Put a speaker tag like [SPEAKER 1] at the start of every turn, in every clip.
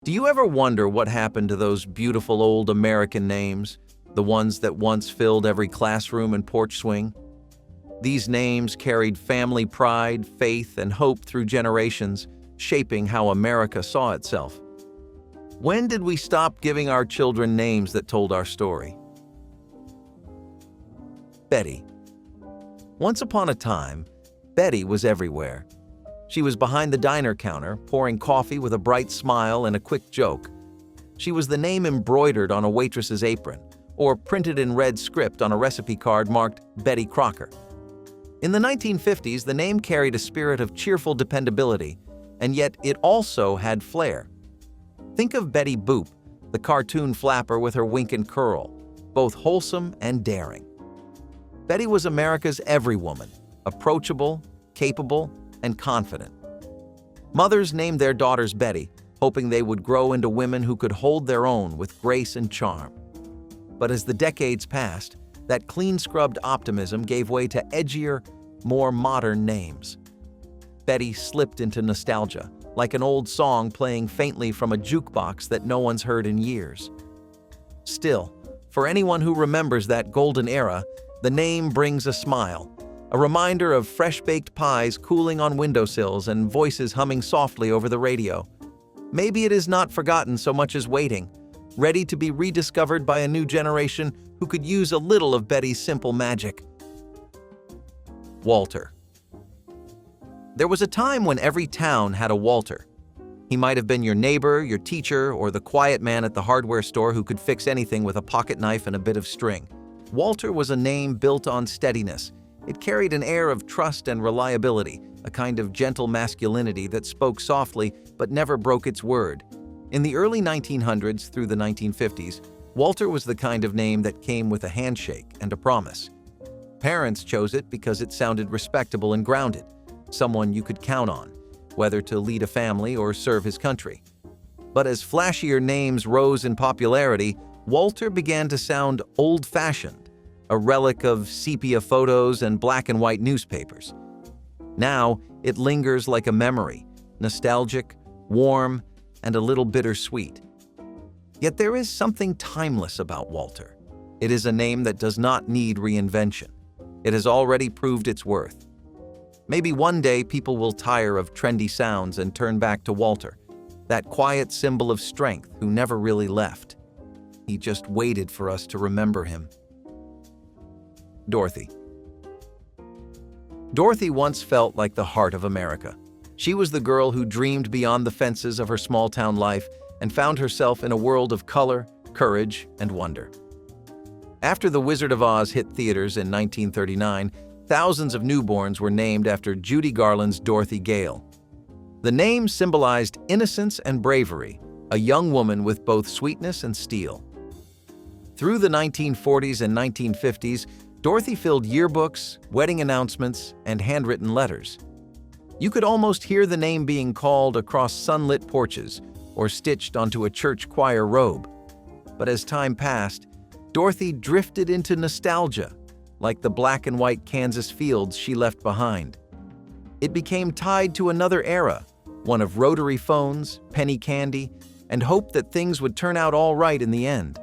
[SPEAKER 1] Do you ever wonder what happened to those beautiful old American names, the ones that once filled every classroom and porch swing? These names carried family pride, faith, and hope through generations, shaping how America saw itself. When did we stop giving our children names that told our story? Betty. Once upon a time, Betty was everywhere. She was behind the diner counter, pouring coffee with a bright smile and a quick joke. She was the name embroidered on a waitress's apron, or printed in red script on a recipe card marked Betty Crocker. In the 1950s, the name carried a spirit of cheerful dependability, and yet it also had flair. Think of Betty Boop, the cartoon flapper with her wink and curl, both wholesome and daring. Betty was America's every woman, approachable, capable, and confident. Mothers named their daughters Betty, hoping they would grow into women who could hold their own with grace and charm. But as the decades passed, that clean-scrubbed optimism gave way to edgier, more modern names. Betty slipped into nostalgia, like an old song playing faintly from a jukebox that no one's heard in years. Still, for anyone who remembers that golden era, the name brings a smile, a reminder of fresh-baked pies cooling on windowsills and voices humming softly over the radio. Maybe it is not forgotten so much as waiting, ready to be rediscovered by a new generation who could use a little of Betty's simple magic. Walter. There was a time when every town had a Walter. He might have been your neighbor, your teacher, or the quiet man at the hardware store who could fix anything with a pocket knife and a bit of string. Walter was a name built on steadiness. It carried an air of trust and reliability, a kind of gentle masculinity that spoke softly but never broke its word. In the early 1900s through the 1950s, Walter was the kind of name that came with a handshake and a promise. Parents chose it because it sounded respectable and grounded, someone you could count on, whether to lead a family or serve his country. But as flashier names rose in popularity, Walter began to sound old-fashioned, a relic of sepia photos and black and white newspapers. Now, it lingers like a memory, nostalgic, warm, and a little bittersweet. Yet there is something timeless about Walter. It is a name that does not need reinvention. It has already proved its worth. Maybe one day people will tire of trendy sounds and turn back to Walter, that quiet symbol of strength who never really left. He just waited for us to remember him. Dorothy. Dorothy once felt like the heart of America. She was the girl who dreamed beyond the fences of her small-town life and found herself in a world of color, courage, and wonder. After The Wizard of Oz hit theaters in 1939, thousands of newborns were named after Judy Garland's Dorothy Gale. The name symbolized innocence and bravery, a young woman with both sweetness and steel. Through the 1940s and 1950s, Dorothy filled yearbooks, wedding announcements, and handwritten letters. You could almost hear the name being called across sunlit porches or stitched onto a church choir robe. But as time passed, Dorothy drifted into nostalgia, like the black and white Kansas fields she left behind. It became tied to another era, one of rotary phones, penny candy, and hope that things would turn out all right in the end.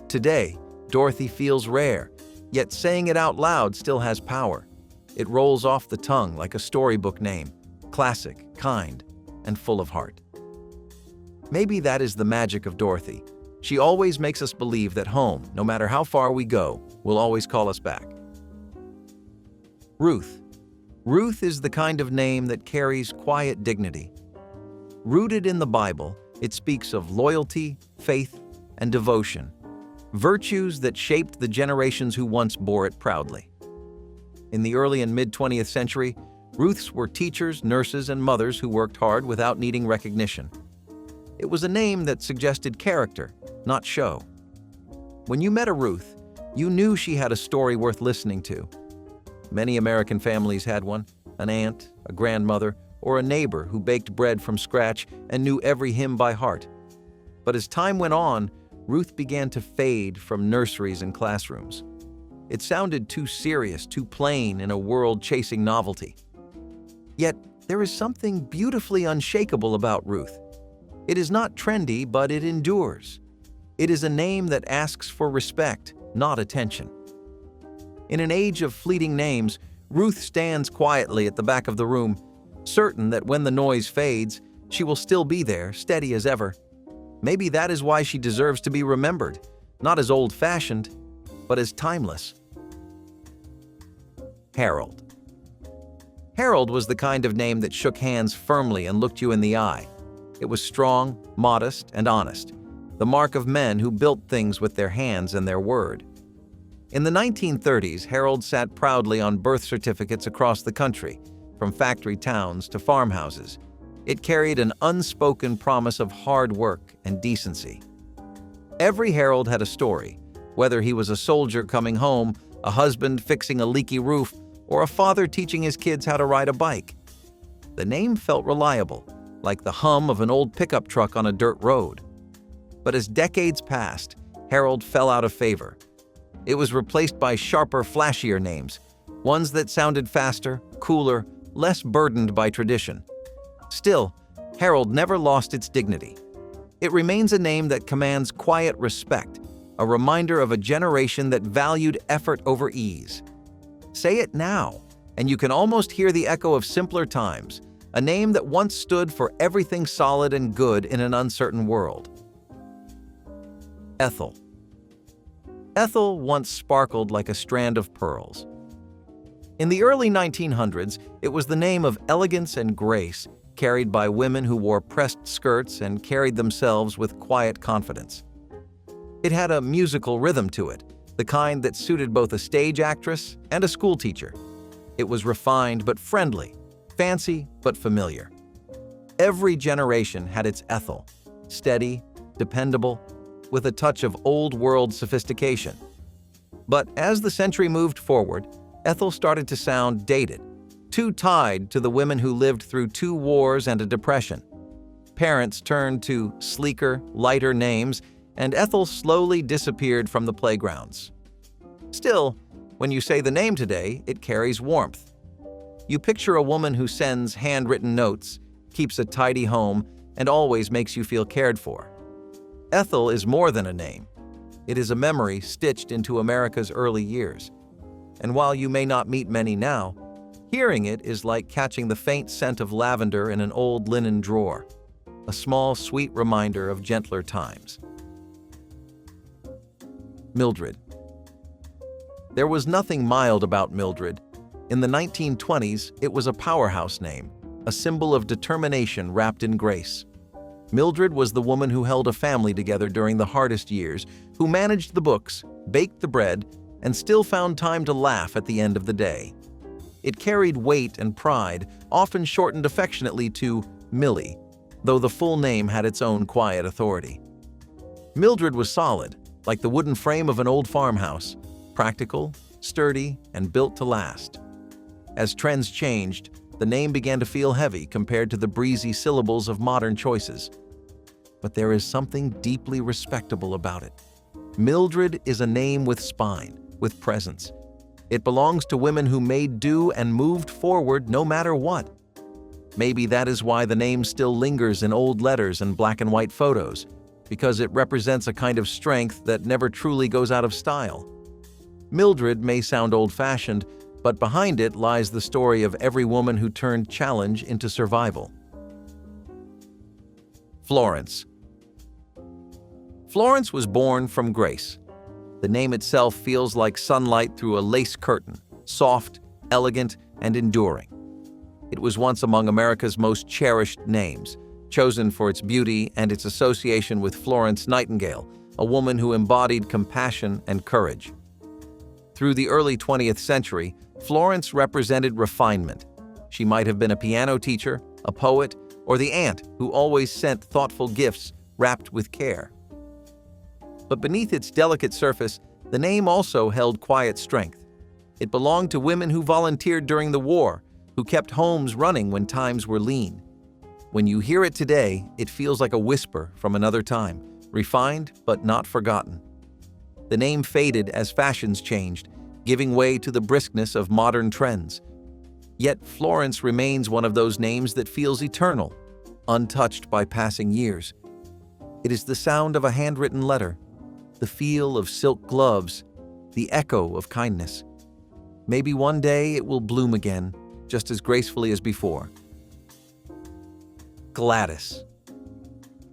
[SPEAKER 1] Today, Dorothy feels rare, yet saying it out loud still has power. It rolls off the tongue like a storybook name, classic, kind, and full of heart. Maybe that is the magic of Dorothy. She always makes us believe that home, no matter how far we go, will always call us back. Ruth. Ruth is the kind of name that carries quiet dignity. Rooted in the Bible, it speaks of loyalty, faith, and devotion, virtues that shaped the generations who once bore it proudly. In the early and mid-20th century, Ruths were teachers, nurses, and mothers who worked hard without needing recognition. It was a name that suggested character, not show. When you met a Ruth, you knew she had a story worth listening to. Many American families had one, an aunt, a grandmother, or a neighbor who baked bread from scratch and knew every hymn by heart. But as time went on, Ruth began to fade from nurseries and classrooms. It sounded too serious, too plain in a world chasing novelty. Yet, there is something beautifully unshakable about Ruth. It is not trendy, but it endures. It is a name that asks for respect, not attention. In an age of fleeting names, Ruth stands quietly at the back of the room, certain that when the noise fades, she will still be there, steady as ever. Maybe that is why she deserves to be remembered, not as old-fashioned, but as timeless. Harold. Harold was the kind of name that shook hands firmly and looked you in the eye. It was strong, modest, and honest, the mark of men who built things with their hands and their word. In the 1930s, Harold sat proudly on birth certificates across the country, from factory towns to farmhouses. It carried an unspoken promise of hard work and decency. Every Harold had a story, whether he was a soldier coming home, a husband fixing a leaky roof, or a father teaching his kids how to ride a bike. The name felt reliable, like the hum of an old pickup truck on a dirt road. But as decades passed, Harold fell out of favor. It was replaced by sharper, flashier names, ones that sounded faster, cooler, less burdened by tradition. Still, Harold never lost its dignity. It remains a name that commands quiet respect, a reminder of a generation that valued effort over ease. Say it now, and you can almost hear the echo of simpler times, a name that once stood for everything solid and good in an uncertain world. Ethel. Ethel once sparkled like a strand of pearls. In the early 1900s, it was the name of elegance and grace, carried by women who wore pressed skirts and carried themselves with quiet confidence. It had a musical rhythm to it, the kind that suited both a stage actress and a schoolteacher. It was refined but friendly, fancy but familiar. Every generation had its Ethel, steady, dependable, with a touch of old-world sophistication. But as the century moved forward, Ethel started to sound dated, too tied to the women who lived through 2 wars and a depression. Parents turned to sleeker, lighter names, and Ethel slowly disappeared from the playgrounds. Still, when you say the name today, it carries warmth. You picture a woman who sends handwritten notes, keeps a tidy home, and always makes you feel cared for. Ethel is more than a name. It is a memory stitched into America's early years. And while you may not meet many now, hearing it is like catching the faint scent of lavender in an old linen drawer, a small, sweet reminder of gentler times. Mildred. There was nothing mild about Mildred. In the 1920s, it was a powerhouse name, a symbol of determination wrapped in grace. Mildred was the woman who held a family together during the hardest years, who managed the books, baked the bread, and still found time to laugh at the end of the day. It carried weight and pride, often shortened affectionately to Millie, though the full name had its own quiet authority. Mildred was solid, like the wooden frame of an old farmhouse, practical, sturdy, and built to last. As trends changed, the name began to feel heavy compared to the breezy syllables of modern choices. But there is something deeply respectable about it. Mildred is a name with spine, with presence. It belongs to women who made do and moved forward no matter what. Maybe that is why the name still lingers in old letters and black and white photos, because it represents a kind of strength that never truly goes out of style. Mildred may sound old-fashioned, but behind it lies the story of every woman who turned challenge into survival. Florence. Florence was born from grace. The name itself feels like sunlight through a lace curtain, soft, elegant, and enduring. It was once among America's most cherished names, chosen for its beauty and its association with Florence Nightingale, a woman who embodied compassion and courage. Through the early 20th century, Florence represented refinement. She might have been a piano teacher, a poet, or the aunt who always sent thoughtful gifts wrapped with care. But beneath its delicate surface, the name also held quiet strength. It belonged to women who volunteered during the war, who kept homes running when times were lean. When you hear it today, it feels like a whisper from another time, refined but not forgotten. The name faded as fashions changed, giving way to the briskness of modern trends. Yet Florence remains one of those names that feels eternal, untouched by passing years. It is the sound of a handwritten letter, the feel of silk gloves, the echo of kindness. Maybe one day it will bloom again, just as gracefully as before. Gladys.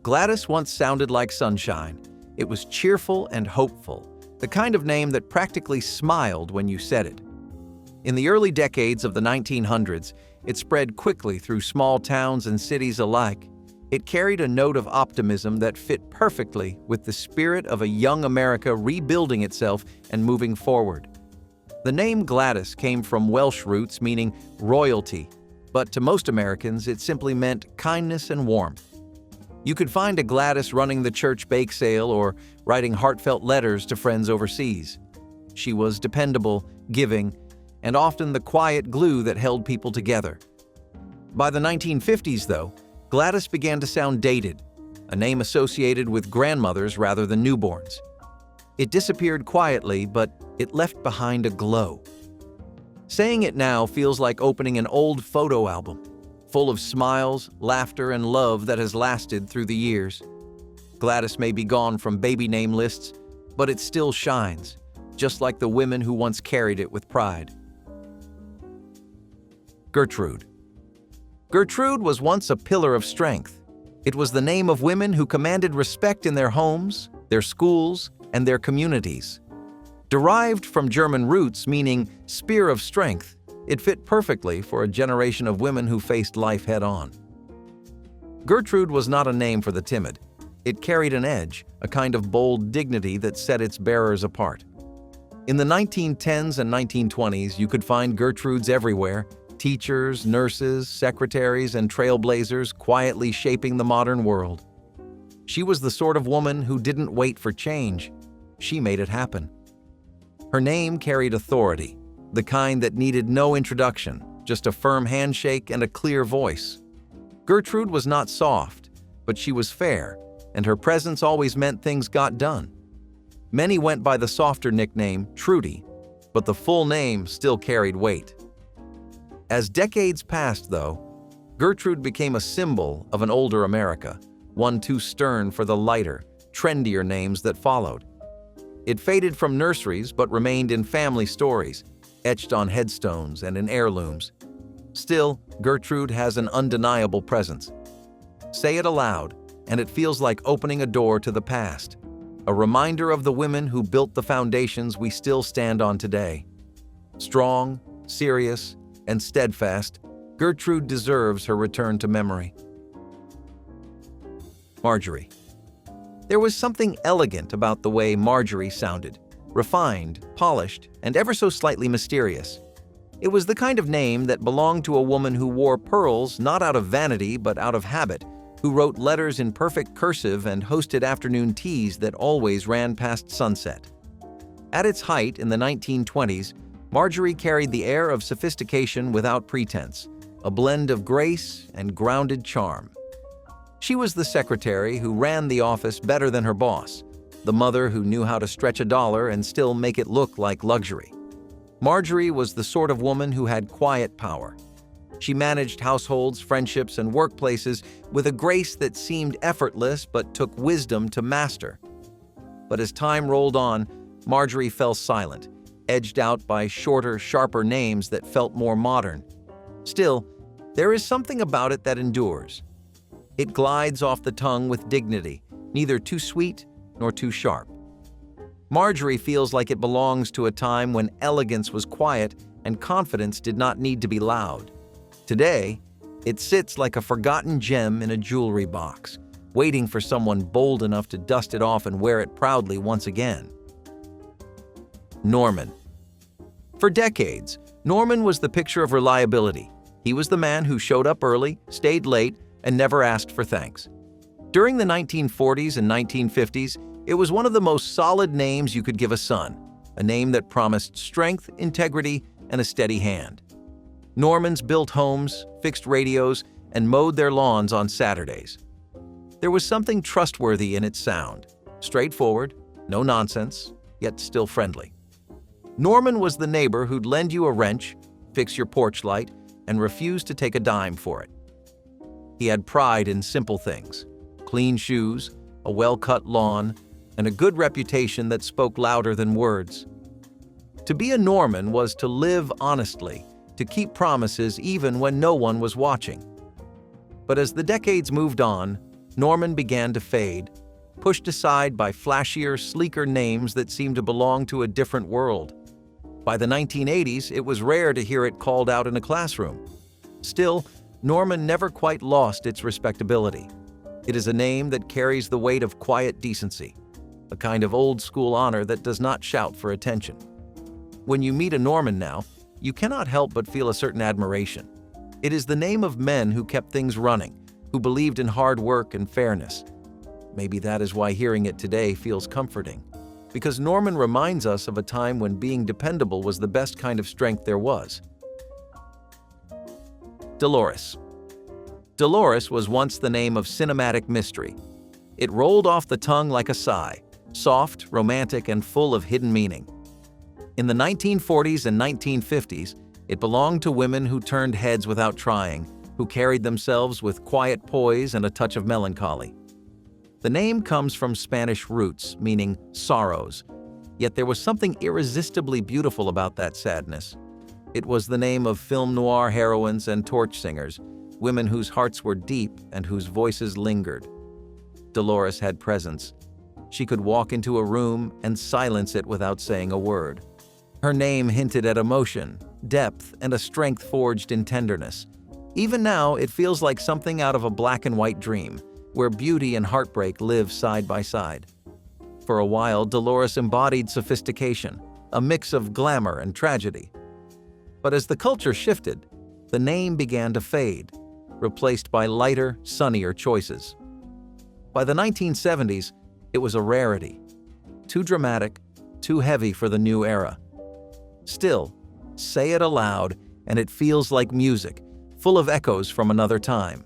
[SPEAKER 1] Gladys once sounded like sunshine. It was cheerful and hopeful, the kind of name that practically smiled when you said it. In the early decades of the 1900s, it spread quickly through small towns and cities alike. It carried a note of optimism that fit perfectly with the spirit of a young America rebuilding itself and moving forward. The name Gladys came from Welsh roots meaning royalty, but to most Americans it simply meant kindness and warmth. You could find a Gladys running the church bake sale or writing heartfelt letters to friends overseas. She was dependable, giving, and often the quiet glue that held people together. By the 1950s, though, Gladys began to sound dated, a name associated with grandmothers rather than newborns. It disappeared quietly, but it left behind a glow. Saying it now feels like opening an old photo album, full of smiles, laughter, and love that has lasted through the years. Gladys may be gone from baby name lists, but it still shines, just like the women who once carried it with pride. Gertrude. Gertrude was once a pillar of strength. It was the name of women who commanded respect in their homes, their schools, and their communities. Derived from German roots meaning spear of strength, it fit perfectly for a generation of women who faced life head-on. Gertrude was not a name for the timid. It carried an edge, a kind of bold dignity that set its bearers apart. In the 1910s and 1920s, you could find Gertrudes everywhere, teachers, nurses, secretaries, and trailblazers quietly shaping the modern world. She was the sort of woman who didn't wait for change. She made it happen. Her name carried authority, the kind that needed no introduction, just a firm handshake and a clear voice. Gertrude was not soft, but she was fair, and her presence always meant things got done. Many went by the softer nickname Trudy, but the full name still carried weight. As decades passed, though, Gertrude became a symbol of an older America, one too stern for the lighter, trendier names that followed. It faded from nurseries but remained in family stories, etched on headstones and in heirlooms. Still, Gertrude has an undeniable presence. Say it aloud, and it feels like opening a door to the past, a reminder of the women who built the foundations we still stand on today. Strong, serious, and steadfast, Gertrude deserves her return to memory. Marjorie. There was something elegant about the way Marjorie sounded, refined, polished, and ever so slightly mysterious. It was the kind of name that belonged to a woman who wore pearls not out of vanity but out of habit, who wrote letters in perfect cursive and hosted afternoon teas that always ran past sunset. At its height in the 1920s, Marjorie carried the air of sophistication without pretense, a blend of grace and grounded charm. She was the secretary who ran the office better than her boss, the mother who knew how to stretch a dollar and still make it look like luxury. Marjorie was the sort of woman who had quiet power. She managed households, friendships, and workplaces with a grace that seemed effortless but took wisdom to master. But as time rolled on, Marjorie fell silent, edged out by shorter, sharper names that felt more modern. Still, there is something about it that endures. It glides off the tongue with dignity, neither too sweet nor too sharp. Marjorie feels like it belongs to a time when elegance was quiet and confidence did not need to be loud. Today, it sits like a forgotten gem in a jewelry box, waiting for someone bold enough to dust it off and wear it proudly once again. Norman. For decades, Norman was the picture of reliability. He was the man who showed up early, stayed late, and never asked for thanks. During the 1940s and 1950s, it was one of the most solid names you could give a son, a name that promised strength, integrity, and a steady hand. Normans built homes, fixed radios, and mowed their lawns on Saturdays. There was something trustworthy in its sound, straightforward, no nonsense, yet still friendly. Norman was the neighbor who'd lend you a wrench, fix your porch light, and refuse to take a dime for it. He had pride in simple things: clean shoes, a well-cut lawn, and a good reputation that spoke louder than words. To be a Norman was to live honestly, to keep promises even when no one was watching. But as the decades moved on, Norman began to fade, pushed aside by flashier, sleeker names that seemed to belong to a different world. By the 1980s, it was rare to hear it called out in a classroom. Still, Norman never quite lost its respectability. It is a name that carries the weight of quiet decency, a kind of old-school honor that does not shout for attention. When you meet a Norman now, you cannot help but feel a certain admiration. It is the name of men who kept things running, who believed in hard work and fairness. Maybe that is why hearing it today feels comforting, because Norman reminds us of a time when being dependable was the best kind of strength there was. Dolores. Dolores was once the name of cinematic mystery. It rolled off the tongue like a sigh, soft, romantic, and full of hidden meaning. In the 1940s and 1950s, it belonged to women who turned heads without trying, who carried themselves with quiet poise and a touch of melancholy. The name comes from Spanish roots, meaning sorrows, yet there was something irresistibly beautiful about that sadness. It was the name of film noir heroines and torch singers, women whose hearts were deep and whose voices lingered. Dolores had presence. She could walk into a room and silence it without saying a word. Her name hinted at emotion, depth, and a strength forged in tenderness. Even now, it feels like something out of a black and white dream, where beauty and heartbreak live side by side. For a while, Dolores embodied sophistication, a mix of glamour and tragedy. But as the culture shifted, the name began to fade, replaced by lighter, sunnier choices. By the 1970s, it was a rarity. Too dramatic, too heavy for the new era. Still, say it aloud, and it feels like music, full of echoes from another time.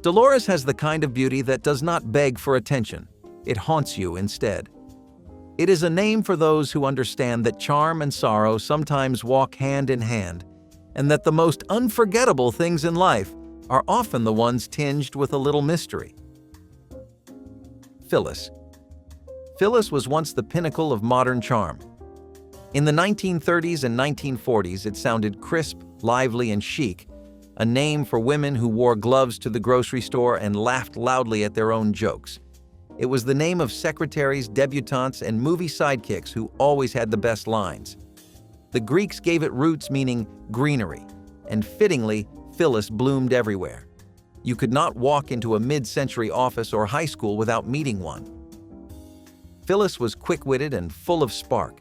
[SPEAKER 1] Dolores has the kind of beauty that does not beg for attention. It haunts you instead. It is a name for those who understand that charm and sorrow sometimes walk hand in hand, and that the most unforgettable things in life are often the ones tinged with a little mystery. Phyllis. Phyllis was once the pinnacle of modern charm. In the 1930s and 1940s, it sounded crisp, lively, and chic, a name for women who wore gloves to the grocery store and laughed loudly at their own jokes. It was the name of secretaries, debutantes, and movie sidekicks who always had the best lines. The Greeks gave it roots meaning greenery, and fittingly, Phyllis bloomed everywhere. You could not walk into a mid-century office or high school without meeting one. Phyllis was quick-witted and full of spark.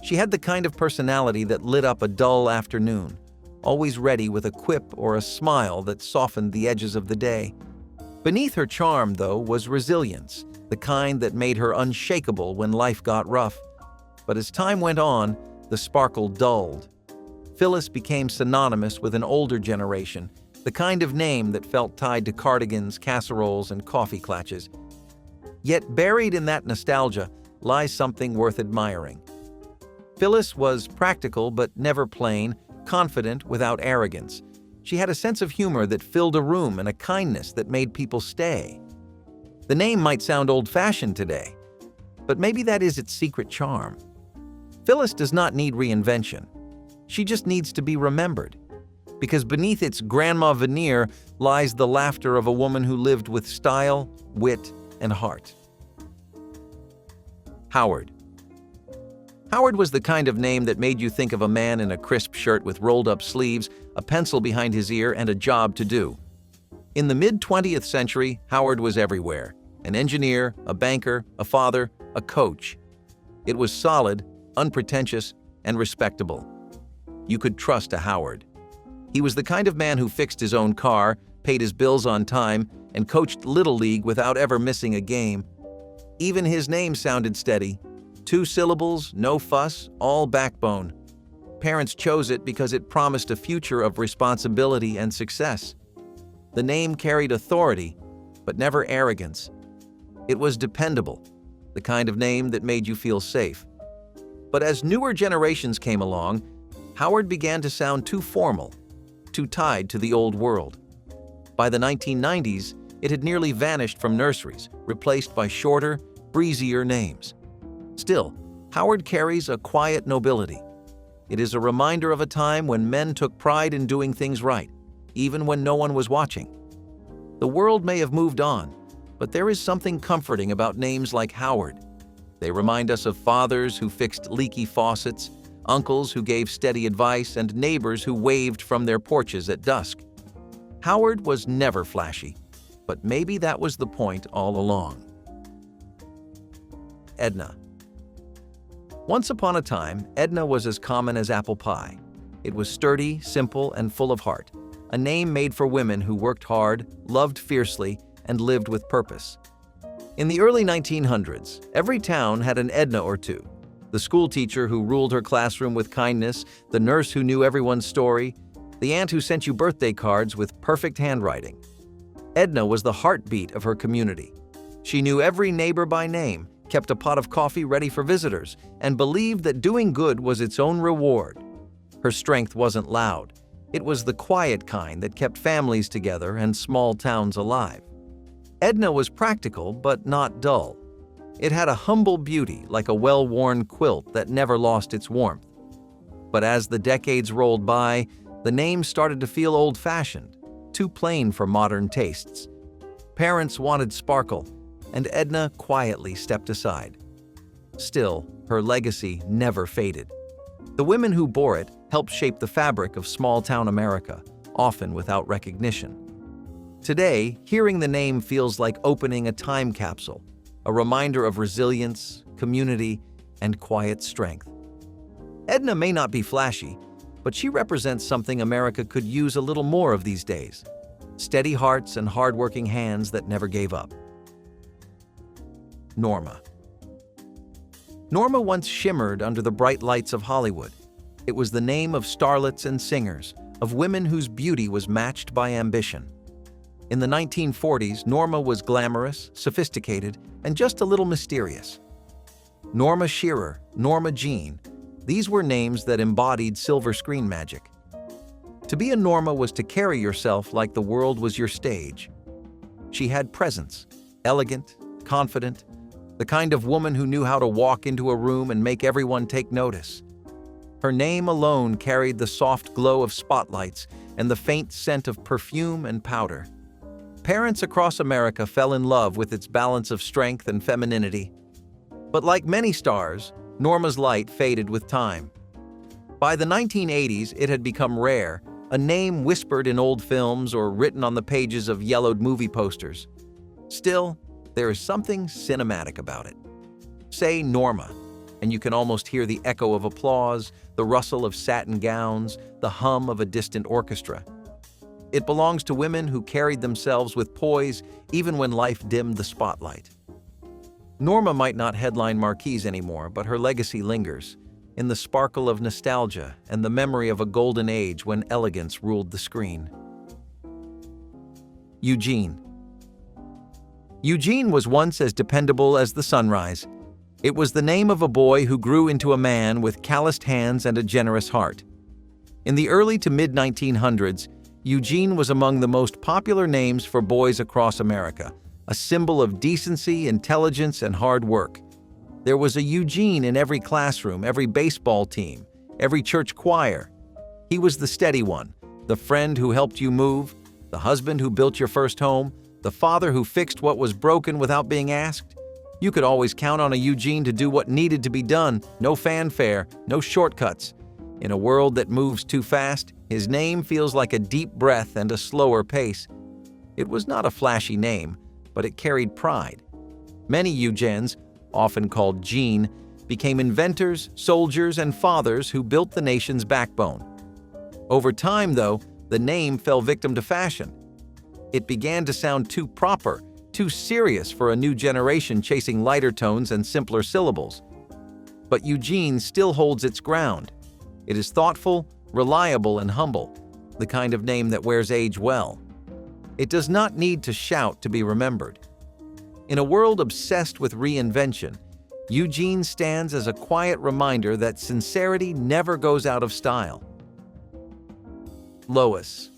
[SPEAKER 1] She had the kind of personality that lit up a dull afternoon, always ready with a quip or a smile that softened the edges of the day. Beneath her charm, though, was resilience, the kind that made her unshakable when life got rough. But as time went on, the sparkle dulled. Phyllis became synonymous with an older generation, the kind of name that felt tied to cardigans, casseroles, and coffee clutches. Yet buried in that nostalgia lies something worth admiring. Phyllis was practical but never plain, confident without arrogance. She had a sense of humor that filled a room and a kindness that made people stay. The name might sound old-fashioned today, but maybe that is its secret charm. Phyllis does not need reinvention. She just needs to be remembered, because beneath its grandma veneer lies the laughter of a woman who lived with style, wit, and heart. Howard. Howard was the kind of name that made you think of a man in a crisp shirt with rolled-up sleeves, a pencil behind his ear, and a job to do. In the mid-20th century, Howard was everywhere. An engineer, a banker, a father, a coach. It was solid, unpretentious, and respectable. You could trust a Howard. He was the kind of man who fixed his own car, paid his bills on time, and coached Little League without ever missing a game. Even his name sounded steady. 2 syllables, no fuss, all backbone. Parents chose it because it promised a future of responsibility and success. The name carried authority, but never arrogance. It was dependable, the kind of name that made you feel safe. But as newer generations came along, Howard began to sound too formal, too tied to the old world. By the 1990s, It had nearly vanished from nurseries, replaced by shorter, breezier names. Still, Howard carries a quiet nobility. It is a reminder of a time when men took pride in doing things right, even when no one was watching. The world may have moved on, but there is something comforting about names like Howard. They remind us of fathers who fixed leaky faucets, uncles who gave steady advice, and neighbors who waved from their porches at dusk. Howard was never flashy, but maybe that was the point all along. Edna. Once upon a time, Edna was as common as apple pie. It was sturdy, simple, and full of heart, a name made for women who worked hard, loved fiercely, and lived with purpose. In the early 1900s, every town had an Edna or two. The school teacher who ruled her classroom with kindness, the nurse who knew everyone's story, the aunt who sent you birthday cards with perfect handwriting. Edna was the heartbeat of her community. She knew every neighbor by name, kept a pot of coffee ready for visitors, and believed that doing good was its own reward. Her strength wasn't loud. It was the quiet kind that kept families together and small towns alive. Edna was practical but not dull. It had a humble beauty like a well-worn quilt that never lost its warmth. But as the decades rolled by, the name started to feel old-fashioned, too plain for modern tastes. Parents wanted sparkle, and Edna quietly stepped aside. Still, her legacy never faded. The women who bore it helped shape the fabric of small-town America, often without recognition. Today, hearing the name feels like opening a time capsule, a reminder of resilience, community, and quiet strength. Edna may not be flashy, but she represents something America could use a little more of these days: steady hearts and hardworking hands that never gave up. Norma. Norma once shimmered under the bright lights of Hollywood. It was the name of starlets and singers, of women whose beauty was matched by ambition. In the 1940s, Norma was glamorous, sophisticated, and just a little mysterious. Norma Shearer, Norma Jean, these were names that embodied silver screen magic. To be a Norma was to carry yourself like the world was your stage. She had presence, elegant, confident, the kind of woman who knew how to walk into a room and make everyone take notice. Her name alone carried the soft glow of spotlights and the faint scent of perfume and powder. Parents across America fell in love with its balance of strength and femininity. But like many stars, Norma's light faded with time. By the 1980s, it had become rare, a name whispered in old films or written on the pages of yellowed movie posters. Still, there is something cinematic about it. Say Norma, and you can almost hear the echo of applause, the rustle of satin gowns, the hum of a distant orchestra. It belongs to women who carried themselves with poise even when life dimmed the spotlight. Norma might not headline marquees anymore, but her legacy lingers, in the sparkle of nostalgia and the memory of a golden age when elegance ruled the screen. Eugene. Eugene was once as dependable as the sunrise. It was the name of a boy who grew into a man with calloused hands and a generous heart. In the early to mid-1900s, Eugene was among the most popular names for boys across America, a symbol of decency, intelligence, and hard work. There was a Eugene in every classroom, every baseball team, every church choir. He was the steady one, the friend who helped you move, the husband who built your first home, the father who fixed what was broken without being asked. You could always count on a Eugene to do what needed to be done, no fanfare, no shortcuts. In a world that moves too fast, his name feels like a deep breath and a slower pace. It was not a flashy name, but it carried pride. Many Eugenes, often called Gene, became inventors, soldiers, and fathers who built the nation's backbone. Over time, though, the name fell victim to fashion. It began to sound too proper, too serious for a new generation chasing lighter tones and simpler syllables. But Eugene still holds its ground. It is thoughtful, reliable, and humble, the kind of name that wears age well. It does not need to shout to be remembered. In a world obsessed with reinvention, Eugene stands as a quiet reminder that sincerity never goes out of style. Lois.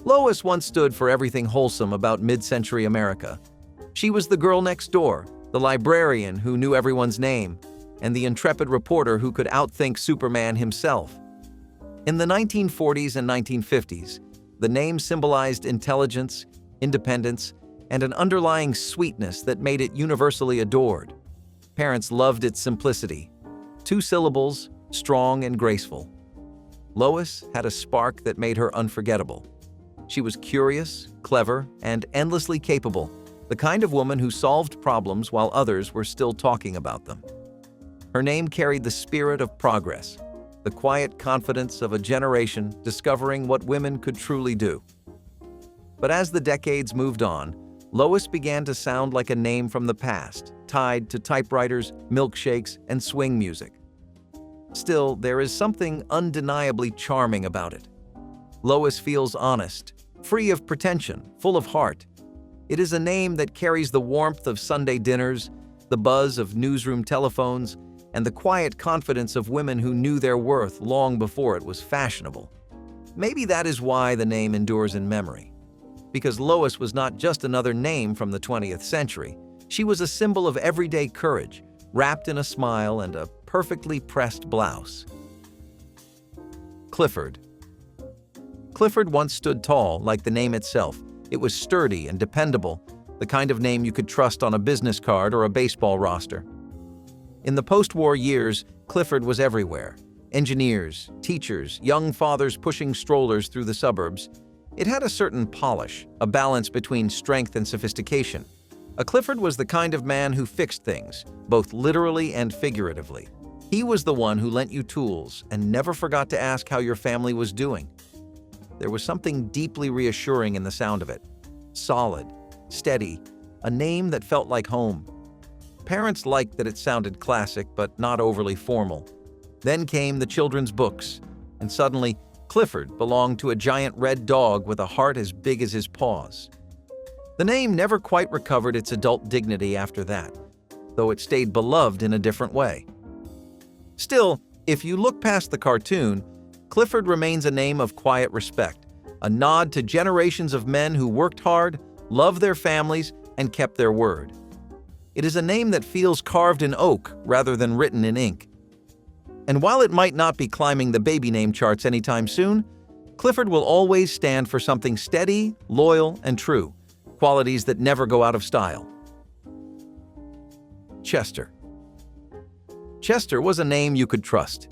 [SPEAKER 1] Lois once stood for everything wholesome about mid-century America. She was the girl next door, the librarian who knew everyone's name, and the intrepid reporter who could outthink Superman himself. In the 1940s and 1950s, the name symbolized intelligence, independence, and an underlying sweetness that made it universally adored. Parents loved its simplicity. 2 syllables, strong and graceful. Lois had a spark that made her unforgettable. She was curious, clever, and endlessly capable, the kind of woman who solved problems while others were still talking about them. Her name carried the spirit of progress, the quiet confidence of a generation discovering what women could truly do. But as the decades moved on, Lois began to sound like a name from the past, tied to typewriters, milkshakes, and swing music. Still, there is something undeniably charming about it. Lois feels honest, free of pretension, full of heart. It is a name that carries the warmth of Sunday dinners, the buzz of newsroom telephones, and the quiet confidence of women who knew their worth long before it was fashionable. Maybe that is why the name endures in memory. Because Lois was not just another name from the 20th century. She was a symbol of everyday courage, wrapped in a smile and a perfectly pressed blouse. Clifford. Clifford once stood tall, like the name itself. It was sturdy and dependable, the kind of name you could trust on a business card or a baseball roster. In the post-war years, Clifford was everywhere. Engineers, teachers, young fathers pushing strollers through the suburbs. It had a certain polish, a balance between strength and sophistication. A Clifford was the kind of man who fixed things, both literally and figuratively. He was the one who lent you tools and never forgot to ask how your family was doing. There was something deeply reassuring in the sound of it. Solid, steady, a name that felt like home. Parents liked that it sounded classic but not overly formal. Then came the children's books, and suddenly Clifford belonged to a giant red dog with a heart as big as his paws. The name never quite recovered its adult dignity after that, though it stayed beloved in a different way. Still, if you look past the cartoon, Clifford remains a name of quiet respect, a nod to generations of men who worked hard, loved their families, and kept their word. It is a name that feels carved in oak rather than written in ink. And while it might not be climbing the baby name charts anytime soon, Clifford will always stand for something steady, loyal, and true, qualities that never go out of style. Chester. Chester was a name you could trust.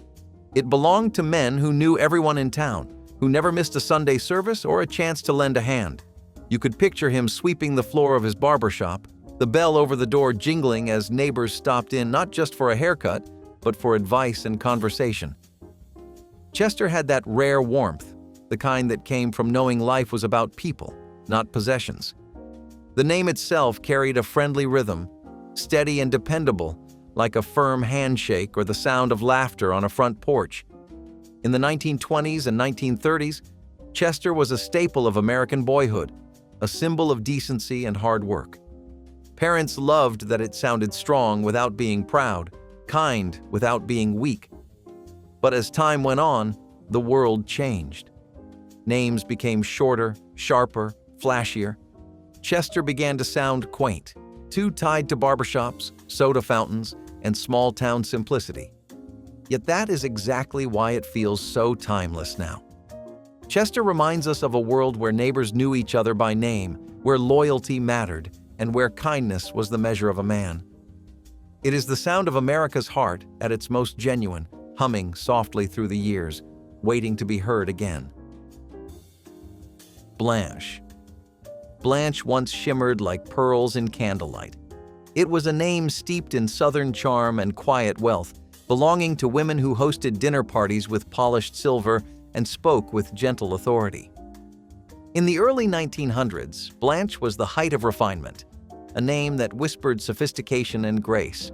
[SPEAKER 1] It belonged to men who knew everyone in town, who never missed a Sunday service or a chance to lend a hand. You could picture him sweeping the floor of his barbershop, the bell over the door jingling as neighbors stopped in not just for a haircut, but for advice and conversation. Chester had that rare warmth, the kind that came from knowing life was about people, not possessions. The name itself carried a friendly rhythm, steady and dependable, like a firm handshake or the sound of laughter on a front porch. In the 1920s and 1930s, Chester was a staple of American boyhood, a symbol of decency and hard work. Parents loved that it sounded strong without being proud, kind without being weak. But as time went on, the world changed. Names became shorter, sharper, flashier. Chester began to sound quaint, too tied to barbershops, soda fountains, and small-town simplicity. Yet that is exactly why it feels so timeless now. Chester reminds us of a world where neighbors knew each other by name, where loyalty mattered, and where kindness was the measure of a man. It is the sound of America's heart at its most genuine, humming softly through the years, waiting to be heard again. Blanche. Blanche once shimmered like pearls in candlelight. It was a name steeped in Southern charm and quiet wealth, belonging to women who hosted dinner parties with polished silver and spoke with gentle authority. In the early 1900s, Blanche was the height of refinement, a name that whispered sophistication and grace.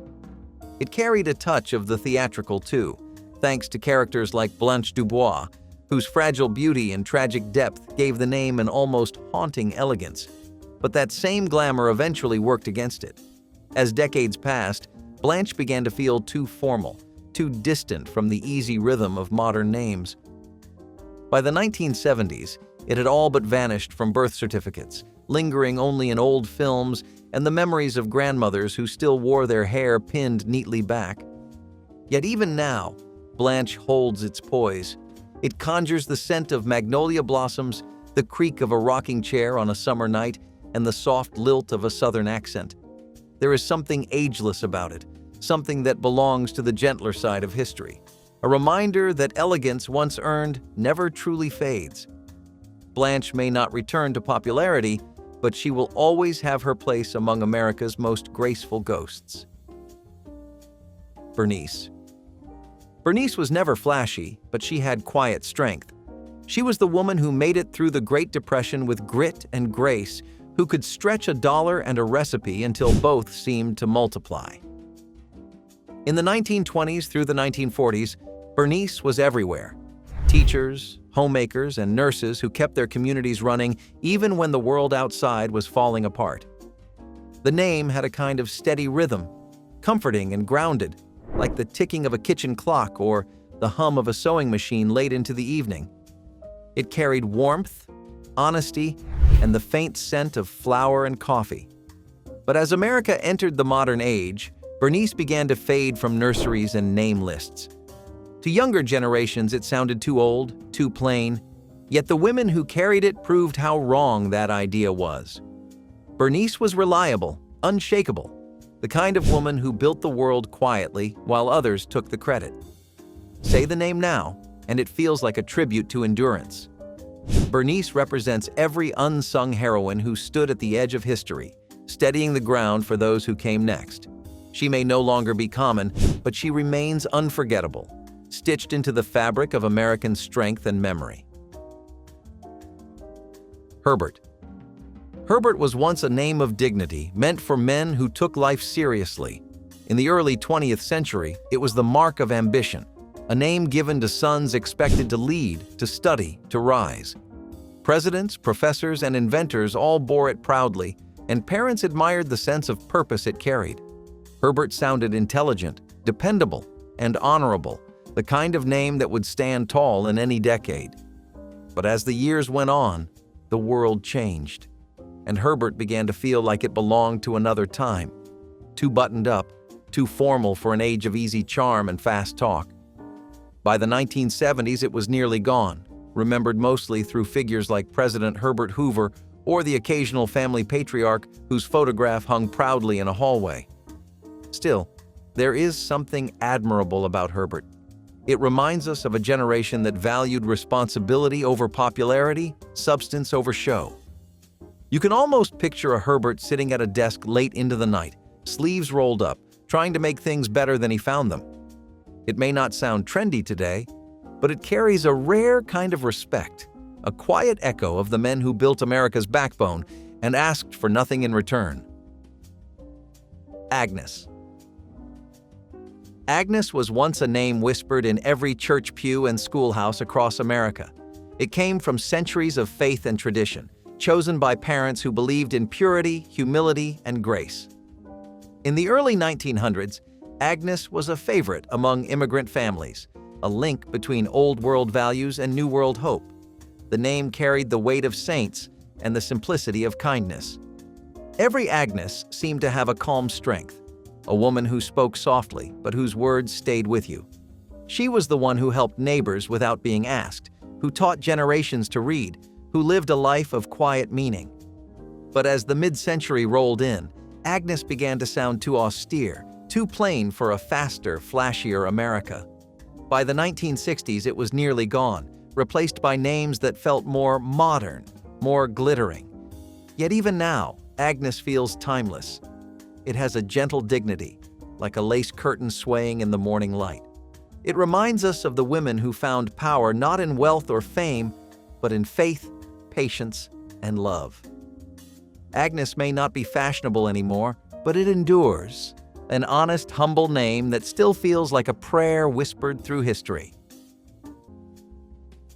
[SPEAKER 1] It carried a touch of the theatrical too, thanks to characters like Blanche Dubois, whose fragile beauty and tragic depth gave the name an almost haunting elegance. But that same glamour eventually worked against it. As decades passed, Blanche began to feel too formal, too distant from the easy rhythm of modern names. By the 1970s, It had all but vanished from birth certificates, lingering only in old films and the memories of grandmothers who still wore their hair pinned neatly back. Yet even now, Blanche holds its poise. It conjures the scent of magnolia blossoms, the creak of a rocking chair on a summer night, and the soft lilt of a southern accent. There is something ageless about it, something that belongs to the gentler side of history, a reminder that elegance once earned never truly fades. Blanche may not return to popularity, but she will always have her place among America's most graceful ghosts. Bernice. Bernice was never flashy, but she had quiet strength. She was the woman who made it through the Great Depression with grit and grace, who could stretch a dollar and a recipe until both seemed to multiply. In the 1920s through the 1940s, Bernice was everywhere. Teachers, homemakers, and nurses who kept their communities running even when the world outside was falling apart. The name had a kind of steady rhythm, comforting and grounded, like the ticking of a kitchen clock or the hum of a sewing machine late into the evening. It carried warmth, honesty, and the faint scent of flour and coffee. But as America entered the modern age, Bernice began to fade from nurseries and name lists. To younger generations, it sounded too old, too plain, yet the women who carried it proved how wrong that idea was. Bernice was reliable, unshakable, the kind of woman who built the world quietly while others took the credit. Say the name now, and it feels like a tribute to endurance. Bernice represents every unsung heroine who stood at the edge of history, steadying the ground for those who came next. She may no longer be common, but she remains unforgettable, stitched into the fabric of American strength and memory. Herbert. Herbert was once a name of dignity, meant for men who took life seriously. In the early 20th century, it was the mark of ambition, a name given to sons expected to lead, to study, to rise. Presidents, professors, and inventors all bore it proudly, and parents admired the sense of purpose it carried. Herbert sounded intelligent, dependable, and honorable, the kind of name that would stand tall in any decade. But as the years went on, the world changed, and Herbert began to feel like it belonged to another time, too buttoned up, too formal for an age of easy charm and fast talk. By the 1970s, it was nearly gone, remembered mostly through figures like President Herbert Hoover or the occasional family patriarch whose photograph hung proudly in a hallway. Still, there is something admirable about Herbert. It reminds us of a generation that valued responsibility over popularity, substance over show. You can almost picture a Herbert sitting at a desk late into the night, sleeves rolled up, trying to make things better than he found them. It may not sound trendy today, but it carries a rare kind of respect, a quiet echo of the men who built America's backbone and asked for nothing in return. Agnes. Agnes was once a name whispered in every church pew and schoolhouse across America. It came from centuries of faith and tradition, chosen by parents who believed in purity, humility, and grace. In the early 1900s, Agnes was a favorite among immigrant families, a link between Old World values and New World hope. The name carried the weight of saints and the simplicity of kindness. Every Agnes seemed to have a calm strength, a woman who spoke softly but whose words stayed with you. She was the one who helped neighbors without being asked, who taught generations to read, who lived a life of quiet meaning. But as the mid-century rolled in, Agnes began to sound too austere, too plain for a faster, flashier America. By the 1960s, it was nearly gone, replaced by names that felt more modern, more glittering. Yet even now, Agnes feels timeless. It has a gentle dignity, like a lace curtain swaying in the morning light. It reminds us of the women who found power not in wealth or fame, but in faith, patience, and love. Agnes may not be fashionable anymore, but it endures. An honest, humble name that still feels like a prayer whispered through history.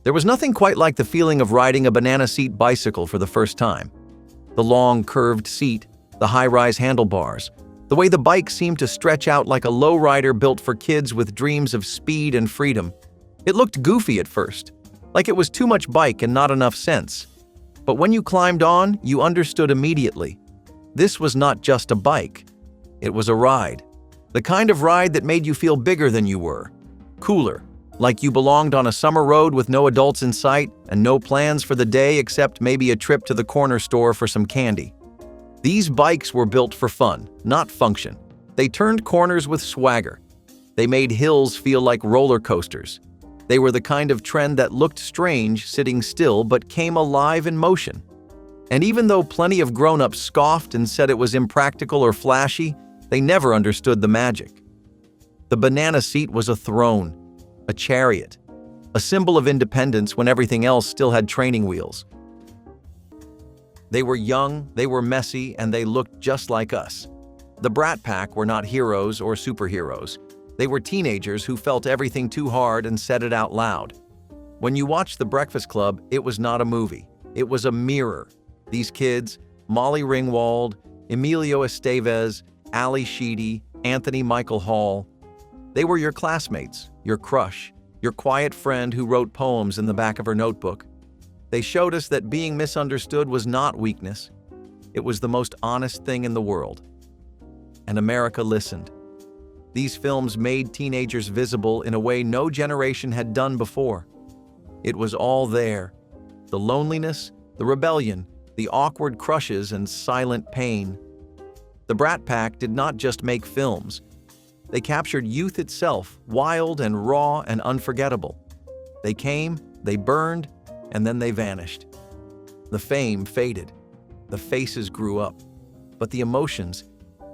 [SPEAKER 1] There was nothing quite like the feeling of riding a banana seat bicycle for the first time. The long, curved seat, the high-rise handlebars, the way the bike seemed to stretch out like a lowrider built for kids with dreams of speed and freedom. It looked goofy at first, like it was too much bike and not enough sense. But when you climbed on, you understood immediately. This was not just a bike. It was a ride. The kind of ride that made you feel bigger than you were, cooler, like you belonged on a summer road with no adults in sight and no plans for the day except maybe a trip to the corner store for some candy. These bikes were built for fun, not function. They turned corners with swagger. They made hills feel like roller coasters. They were the kind of trend that looked strange sitting still but came alive in motion. And even though plenty of grown-ups scoffed and said it was impractical or flashy, they never understood the magic. The banana seat was a throne, a chariot, a symbol of independence when everything else still had training wheels. They were young, they were messy, and they looked just like us. The Brat Pack were not heroes or superheroes. They were teenagers who felt everything too hard and said it out loud. When you watched The Breakfast Club, it was not a movie. It was a mirror. These kids, Molly Ringwald, Emilio Estevez, Ali Sheedy, Anthony Michael Hall, they were your classmates, your crush, your quiet friend who wrote poems in the back of her notebook. They showed us that being misunderstood was not weakness. It was the most honest thing in the world. And America listened. These films made teenagers visible in a way no generation had done before. It was all there. The loneliness, the rebellion, the awkward crushes and silent pain. The Brat Pack did not just make films. They captured youth itself, wild and raw and unforgettable. They came, they burned, and then they vanished. The fame faded. The faces grew up. But the emotions,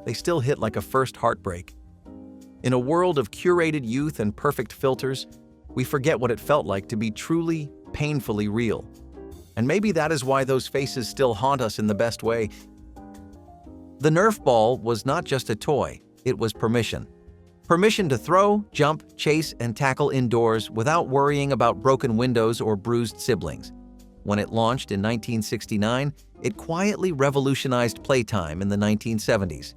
[SPEAKER 1] they still hit like a first heartbreak. In a world of curated youth and perfect filters, we forget what it felt like to be truly, painfully real. And maybe that is why those faces still haunt us in the best way. The Nerf Ball was not just a toy, it was permission. Permission to throw, jump, chase, and tackle indoors without worrying about broken windows or bruised siblings. When it launched in 1969, it quietly revolutionized playtime in the 1970s.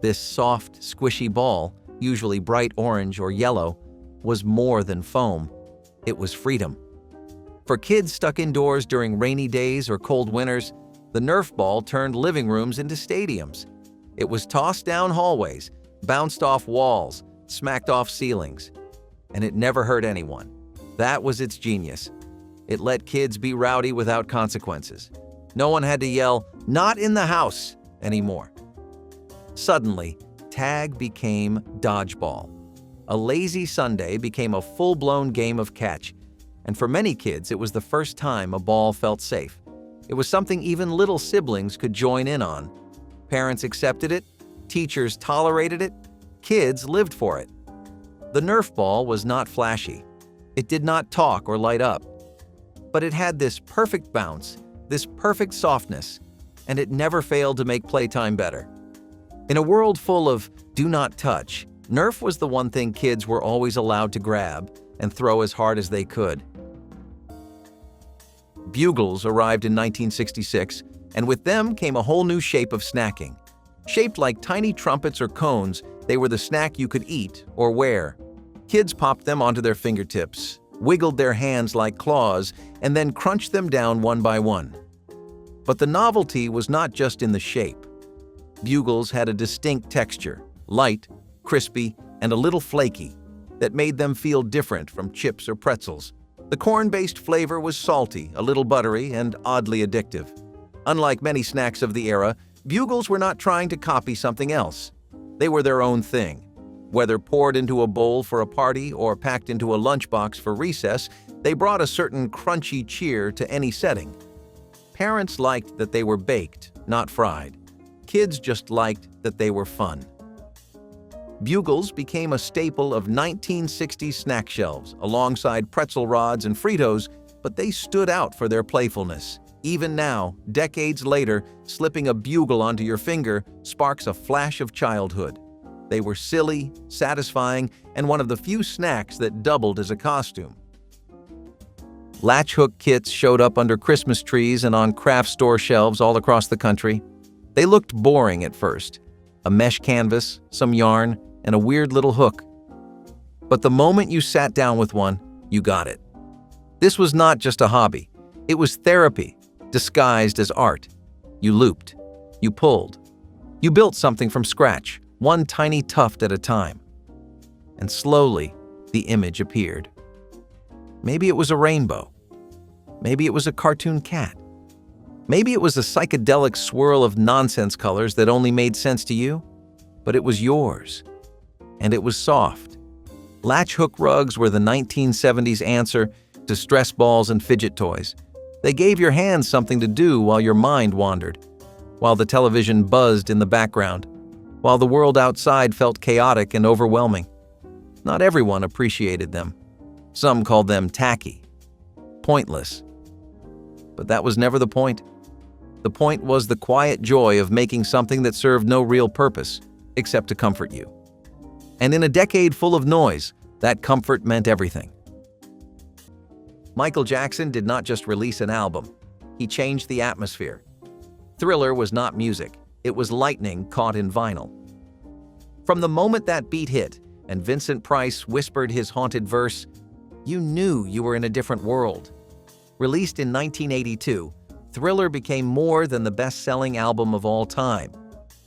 [SPEAKER 1] This soft, squishy ball, usually bright orange or yellow, was more than foam. It was freedom. For kids stuck indoors during rainy days or cold winters, the Nerf Ball turned living rooms into stadiums. It was tossed down hallways, bounced off walls, smacked off ceilings, and it never hurt anyone. That was its genius. It let kids be rowdy without consequences. No one had to yell, "Not in the house," anymore. Suddenly, tag became dodgeball. A lazy Sunday became a full-blown game of catch, and for many kids, it was the first time a ball felt safe. It was something even little siblings could join in on. Parents accepted it, teachers tolerated it, kids lived for it. The Nerf Ball was not flashy. It did not talk or light up. But it had this perfect bounce, this perfect softness, and it never failed to make playtime better. In a world full of do not touch, Nerf was the one thing kids were always allowed to grab and throw as hard as they could. Bugles arrived in 1966, and with them came a whole new shape of snacking. Shaped like tiny trumpets or cones, they were the snack you could eat or wear. Kids popped them onto their fingertips, wiggled their hands like claws, and then crunched them down one by one. But the novelty was not just in the shape. Bugles had a distinct texture, light, crispy, and a little flaky, that made them feel different from chips or pretzels. The corn-based flavor was salty, a little buttery, and oddly addictive. Unlike many snacks of the era, Bugles were not trying to copy something else. They were their own thing. Whether poured into a bowl for a party or packed into a lunchbox for recess, they brought a certain crunchy cheer to any setting. Parents liked that they were baked, not fried. Kids just liked that they were fun. Bugles became a staple of 1960s snack shelves alongside pretzel rods and Fritos, but they stood out for their playfulness. Even now, decades later, slipping a Bugle onto your finger sparks a flash of childhood. They were silly, satisfying, and one of the few snacks that doubled as a costume. Latch hook kits showed up under Christmas trees and on craft store shelves all across the country. They looked boring at first. A mesh canvas, some yarn, and a weird little hook. But the moment you sat down with one, you got it. This was not just a hobby. It was therapy, disguised as art. You looped. You pulled. You built something from scratch, one tiny tuft at a time. And slowly, the image appeared. Maybe it was a rainbow. Maybe it was a cartoon cat. Maybe it was a psychedelic swirl of nonsense colors that only made sense to you, but it was yours. And it was soft. Latch hook rugs were the 1970s answer to stress balls and fidget toys. They gave your hands something to do while your mind wandered, while the television buzzed in the background, while the world outside felt chaotic and overwhelming. Not everyone appreciated them. Some called them tacky, pointless. But that was never the point. The point was the quiet joy of making something that served no real purpose, except to comfort you. And in a decade full of noise, that comfort meant everything. Michael Jackson did not just release an album. He changed the atmosphere. Thriller was not music. It was lightning caught in vinyl. From the moment that beat hit and Vincent Price whispered his haunted verse, you knew you were in a different world. Released in 1982, Thriller became more than the best-selling album of all time.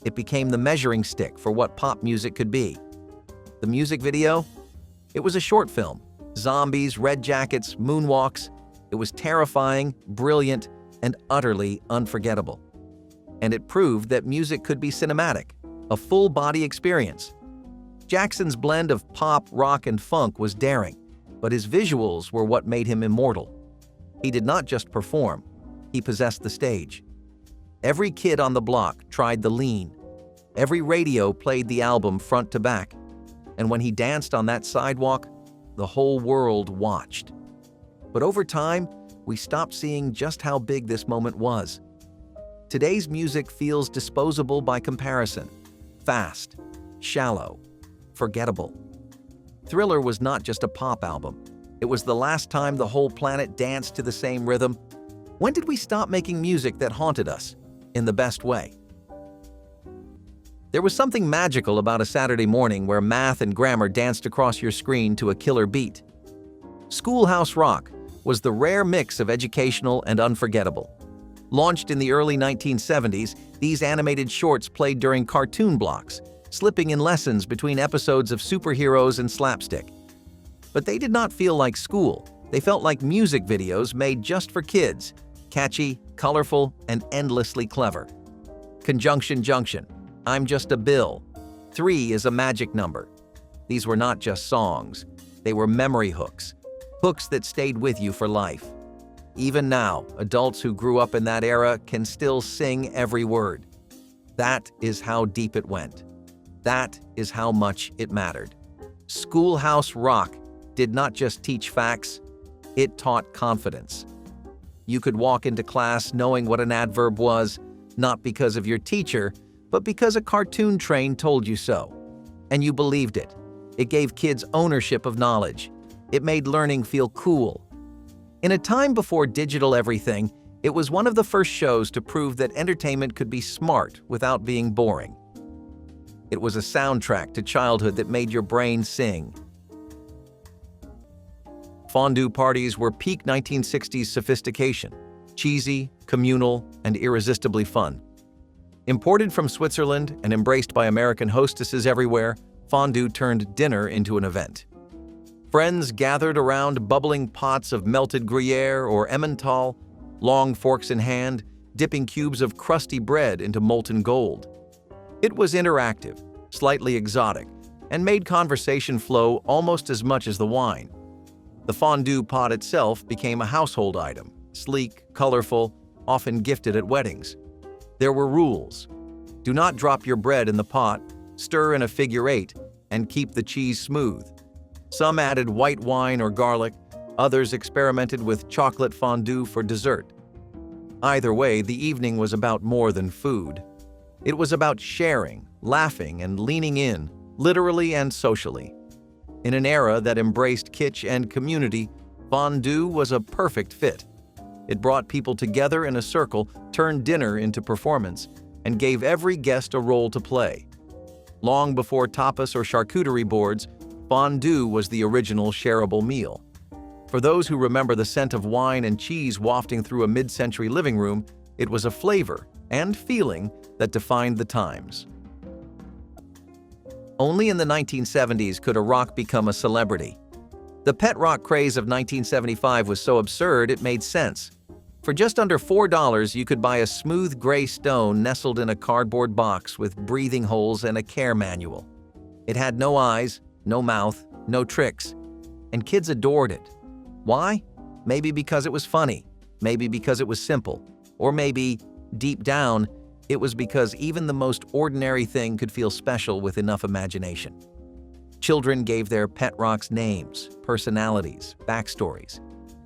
[SPEAKER 1] It became the measuring stick for what pop music could be. The music video? It was a short film. Zombies, red jackets, moonwalks. It was terrifying, brilliant, and utterly unforgettable. And it proved that music could be cinematic, a full-body experience. Jackson's blend of pop, rock, and funk was daring, but his visuals were what made him immortal. He did not just perform. He possessed the stage. Every kid on the block tried the lean. Every radio played the album front to back. And when he danced on that sidewalk, the whole world watched. But over time, we stopped seeing just how big this moment was. Today's music feels disposable by comparison. Fast, shallow, forgettable. Thriller was not just a pop album. It was the last time the whole planet danced to the same rhythm. When did we stop making music that haunted us, in the best way? There was something magical about a Saturday morning where math and grammar danced across your screen to a killer beat. Schoolhouse Rock was the rare mix of educational and unforgettable. Launched in the early 1970s, these animated shorts played during cartoon blocks, slipping in lessons between episodes of superheroes and slapstick. But they did not feel like school. They felt like music videos made just for kids, catchy, colorful, and endlessly clever. Conjunction Junction, I'm Just a Bill, 3 is a magic number. These were not just songs. They were memory hooks, hooks that stayed with you for life. Even now, adults who grew up in that era can still sing every word. That is how deep it went. That is how much it mattered. Schoolhouse Rock did not just teach facts, it taught confidence. You could walk into class knowing what an adverb was, not because of your teacher, but because a cartoon train told you so. And you believed it. It gave kids ownership of knowledge. It made learning feel cool. In a time before digital everything, it was one of the first shows to prove that entertainment could be smart without being boring. It was a soundtrack to childhood that made your brain sing. Fondue parties were peak 1960s sophistication, cheesy, communal, and irresistibly fun. Imported from Switzerland and embraced by American hostesses everywhere, fondue turned dinner into an event. Friends gathered around bubbling pots of melted Gruyere or Emmental, long forks in hand, dipping cubes of crusty bread into molten gold. It was interactive, slightly exotic, and made conversation flow almost as much as the wine. The fondue pot itself became a household item, sleek, colorful, often gifted at weddings. There were rules. Do not drop your bread in the pot, stir in a figure 8, and keep the cheese smooth. Some added white wine or garlic, others experimented with chocolate fondue for dessert. Either way, the evening was about more than food. It was about sharing, laughing, and leaning in, literally and socially. In an era that embraced kitsch and community, fondue was a perfect fit. It brought people together in a circle, turned dinner into performance, and gave every guest a role to play. Long before tapas or charcuterie boards, fondue was the original shareable meal. For those who remember the scent of wine and cheese wafting through a mid-century living room, it was a flavor and feeling that defined the times. Only in the 1970s could a rock become a celebrity. The pet rock craze of 1975 was so absurd it made sense. For just under $4, you could buy a smooth gray stone nestled in a cardboard box with breathing holes and a care manual. It had no eyes, no mouth, no tricks, and kids adored it. Why? Maybe because it was funny, maybe because it was simple, or maybe, deep down, it was because even the most ordinary thing could feel special with enough imagination. Children gave their pet rocks names, personalities, backstories.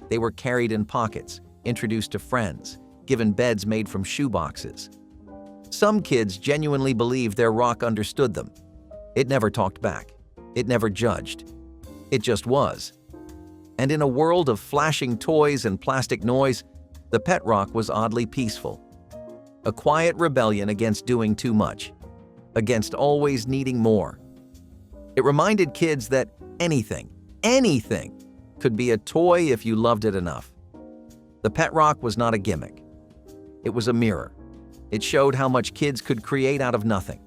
[SPEAKER 1] They were carried in pockets, introduced to friends, given beds made from shoeboxes. Some kids genuinely believed their rock understood them. It never talked back. It never judged. It just was. And in a world of flashing toys and plastic noise, the pet rock was oddly peaceful. A quiet rebellion against doing too much, against always needing more. It reminded kids that anything could be a toy if you loved it enough. The pet rock was not a gimmick. It was a mirror. It showed how much kids could create out of nothing.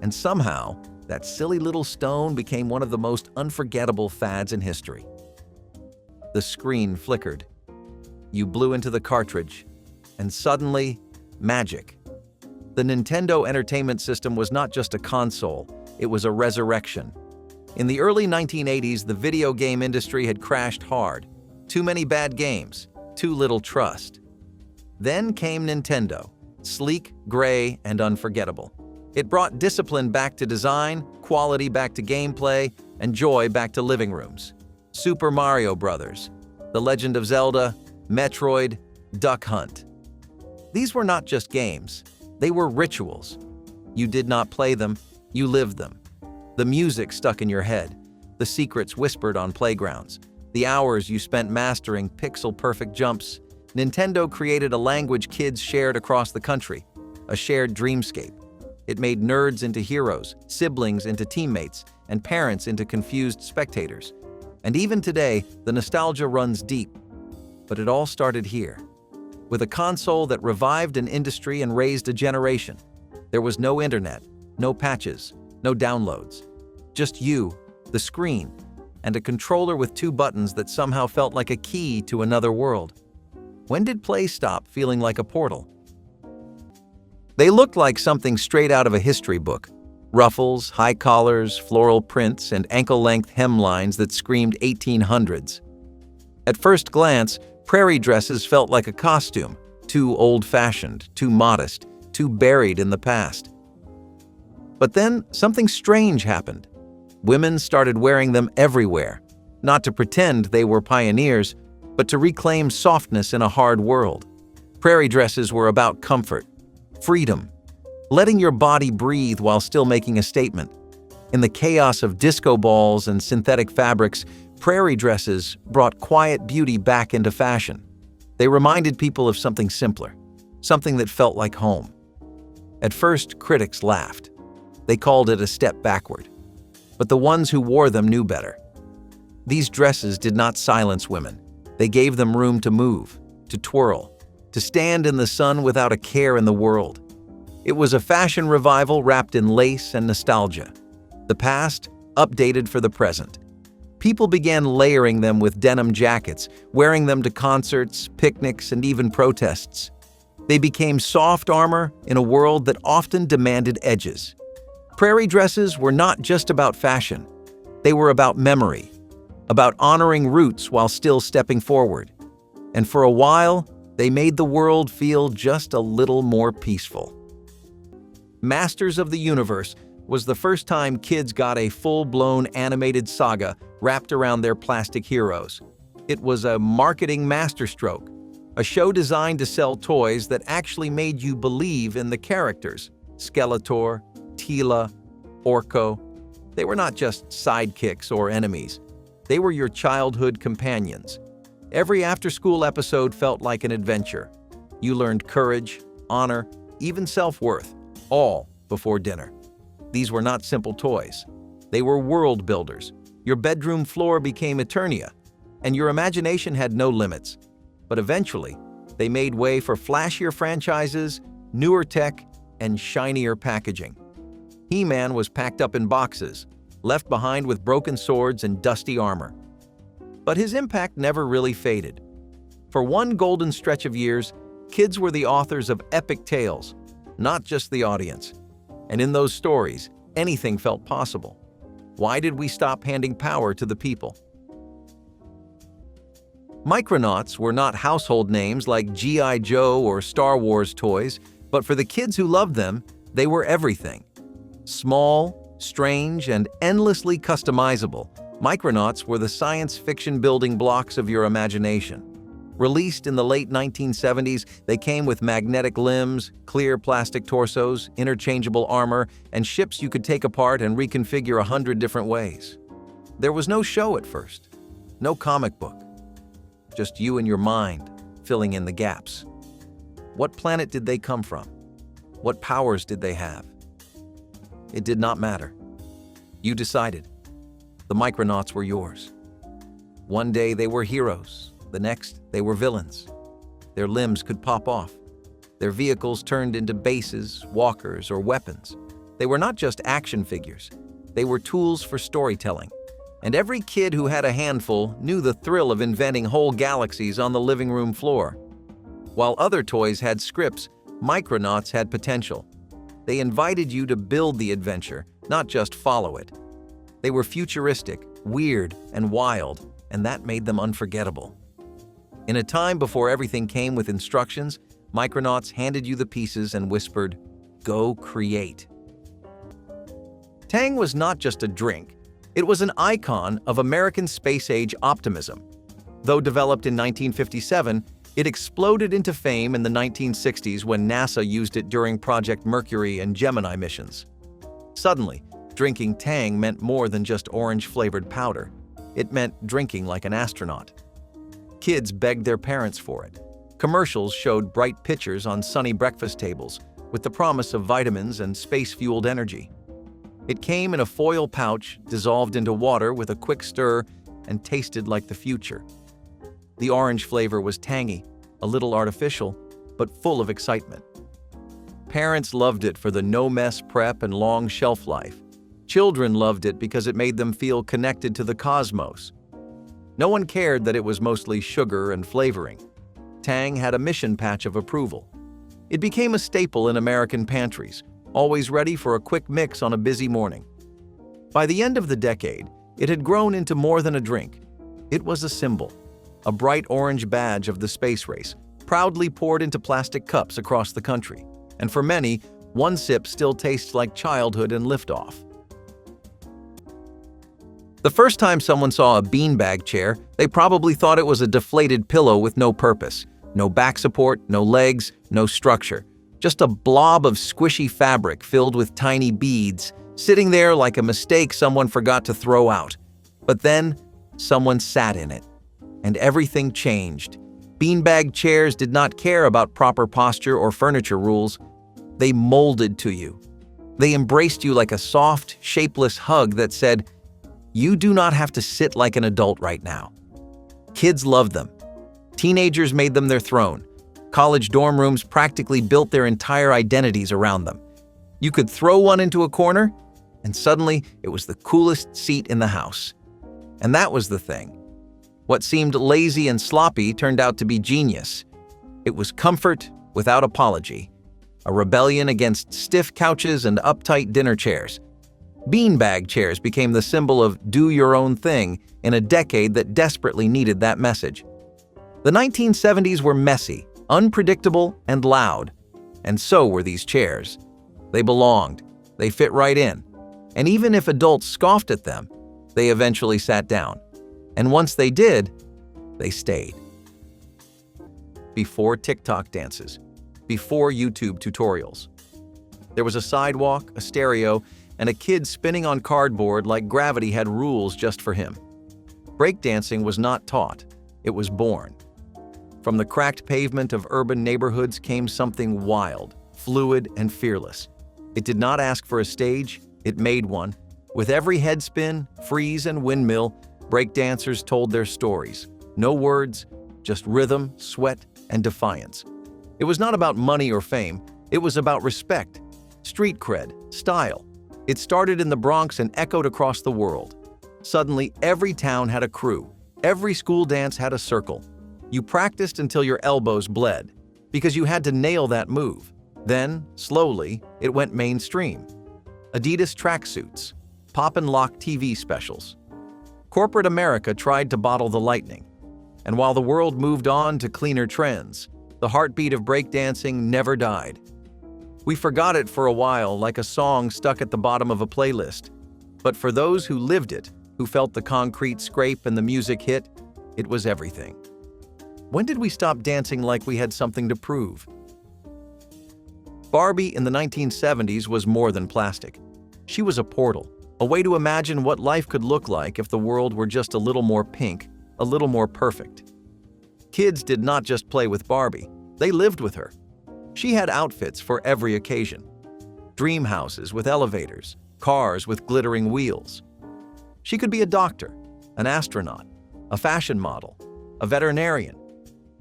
[SPEAKER 1] And somehow, that silly little stone became one of the most unforgettable fads in history. The screen flickered. You blew into the cartridge, and suddenly, magic. The Nintendo Entertainment System was not just a console, it was a resurrection. In the early 1980s, the video game industry had crashed hard. Too many bad games, too little trust. Then came Nintendo, sleek, gray, and unforgettable. It brought discipline back to design, quality back to gameplay, and joy back to living rooms. Super Mario Bros., The Legend of Zelda, Metroid, Duck Hunt. These were not just games, they were rituals. You did not play them, you lived them. The music stuck in your head, the secrets whispered on playgrounds, the hours you spent mastering pixel-perfect jumps. Nintendo created a language kids shared across the country, a shared dreamscape. It made nerds into heroes, siblings into teammates, and parents into confused spectators. And even today, the nostalgia runs deep. But it all started here, with a console that revived an industry and raised a generation. There was no internet, no patches, no downloads. Just you, the screen, and a controller with two buttons that somehow felt like a key to another world. When did play stop feeling like a portal? They looked like something straight out of a history book. Ruffles, high collars, floral prints, and ankle-length hemlines that screamed 1800s. At first glance, prairie dresses felt like a costume, too old-fashioned, too modest, too buried in the past. But then something strange happened. Women started wearing them everywhere, not to pretend they were pioneers, but to reclaim softness in a hard world. Prairie dresses were about comfort, freedom, letting your body breathe while still making a statement. In the chaos of disco balls and synthetic fabrics, prairie dresses brought quiet beauty back into fashion. They reminded people of something simpler, something that felt like home. At first, critics laughed. They called it a step backward. But the ones who wore them knew better. These dresses did not silence women. They gave them room to move, to twirl, to stand in the sun without a care in the world. It was a fashion revival wrapped in lace and nostalgia. The past, updated for the present. People began layering them with denim jackets, wearing them to concerts, picnics, and even protests. They became soft armor in a world that often demanded edges. Prairie dresses were not just about fashion. They were about memory, about honoring roots while still stepping forward. And for a while, they made the world feel just a little more peaceful. Masters of the Universe was the first time kids got a full-blown animated saga wrapped around their plastic heroes. It was a marketing masterstroke, a show designed to sell toys that actually made you believe in the characters. Skeletor, Tila, Orko. They were not just sidekicks or enemies. They were your childhood companions. Every after-school episode felt like an adventure. You learned courage, honor, even self-worth, all before dinner. These were not simple toys. They were world builders. Your bedroom floor became Eternia. and your imagination had no limits. But eventually, they made way for flashier franchises, newer tech, and shinier packaging. He-Man was packed up in boxes, left behind with broken swords and dusty armor. But his impact never really faded. For one golden stretch of years, kids were the authors of epic tales, not just the audience. And in those stories, anything felt possible. Why did we stop handing power to the people? Micronauts were not household names like G.I. Joe or Star Wars toys, but for the kids who loved them, they were everything. Small, strange, and endlessly customizable, Micronauts were the science fiction building blocks of your imagination. Released in the late 1970s, they came with magnetic limbs, clear plastic torsos, interchangeable armor, and ships you could take apart and reconfigure 100 different ways. There was no show at first, no comic book, just you and your mind filling in the gaps. What planet did they come from? What powers did they have? It did not matter. You decided. The Micronauts were yours. One day they were heroes. The next, they were villains. Their limbs could pop off. Their vehicles turned into bases, walkers, or weapons. They were not just action figures. They were tools for storytelling. And every kid who had a handful knew the thrill of inventing whole galaxies on the living room floor. While other toys had scripts, Micronauts had potential. They invited you to build the adventure, not just follow it. They were futuristic, weird, and wild, and that made them unforgettable. In a time before everything came with instructions, Micronauts handed you the pieces and whispered, "Go create." Tang was not just a drink. It was an icon of American space-age optimism. Though developed in 1957, it exploded into fame in the 1960s when NASA used it during Project Mercury and Gemini missions. Suddenly, drinking Tang meant more than just orange-flavored powder. It meant drinking like an astronaut. Kids begged their parents for it. Commercials showed bright pictures on sunny breakfast tables with the promise of vitamins and space-fueled energy. It came in a foil pouch, dissolved into water with a quick stir, and tasted like the future. The orange flavor was tangy, a little artificial, but full of excitement. Parents loved it for the no-mess prep and long shelf life. Children loved it because it made them feel connected to the cosmos. No one cared that it was mostly sugar and flavoring. Tang had a mission patch of approval. It became a staple in American pantries, always ready for a quick mix on a busy morning. By the end of the decade, it had grown into more than a drink. It was a symbol, a bright orange badge of the space race, proudly poured into plastic cups across the country. And for many, one sip still tastes like childhood and liftoff. The first time someone saw a beanbag chair, they probably thought it was a deflated pillow with no purpose. No back support, no legs, no structure. Just a blob of squishy fabric filled with tiny beads, sitting there like a mistake someone forgot to throw out. But then, someone sat in it, and everything changed. Beanbag chairs did not care about proper posture or furniture rules. They molded to you. They embraced you like a soft, shapeless hug that said, "You do not have to sit like an adult right now." Kids loved them. Teenagers made them their throne. College dorm rooms practically built their entire identities around them. You could throw one into a corner, and suddenly it was the coolest seat in the house. And that was the thing. What seemed lazy and sloppy turned out to be genius. It was comfort without apology, a rebellion against stiff couches and uptight dinner chairs. Beanbag chairs became the symbol of do your own thing in a decade that desperately needed that message. The 1970s were messy, unpredictable, and loud. And so were these chairs. They belonged. They fit right in. And even if adults scoffed at them, they eventually sat down. And once they did, they stayed. Before TikTok dances, before YouTube tutorials, there was a sidewalk, a stereo, and a kid spinning on cardboard like gravity had rules just for him. Breakdancing was not taught, it was born. From the cracked pavement of urban neighborhoods came something wild, fluid, and fearless. It did not ask for a stage, it made one. With every headspin, freeze, and windmill, breakdancers told their stories. No words, just rhythm, sweat, and defiance. It was not about money or fame, it was about respect, street cred, style. It started in the Bronx and echoed across the world. Suddenly, every town had a crew. Every school dance had a circle. You practiced until your elbows bled, because you had to nail that move. Then, slowly, it went mainstream. Adidas tracksuits, pop and lock TV specials. Corporate America tried to bottle the lightning. And while the world moved on to cleaner trends, the heartbeat of breakdancing never died. We forgot it for a while, like a song stuck at the bottom of a playlist. But for those who lived it, who felt the concrete scrape and the music hit, it was everything. When did we stop dancing like we had something to prove? Barbie in the 1970s was more than plastic. She was a portal, a way to imagine what life could look like if the world were just a little more pink, a little more perfect. Kids did not just play with Barbie, they lived with her. She had outfits for every occasion. Dream houses with elevators, cars with glittering wheels. She could be a doctor, an astronaut, a fashion model, a veterinarian,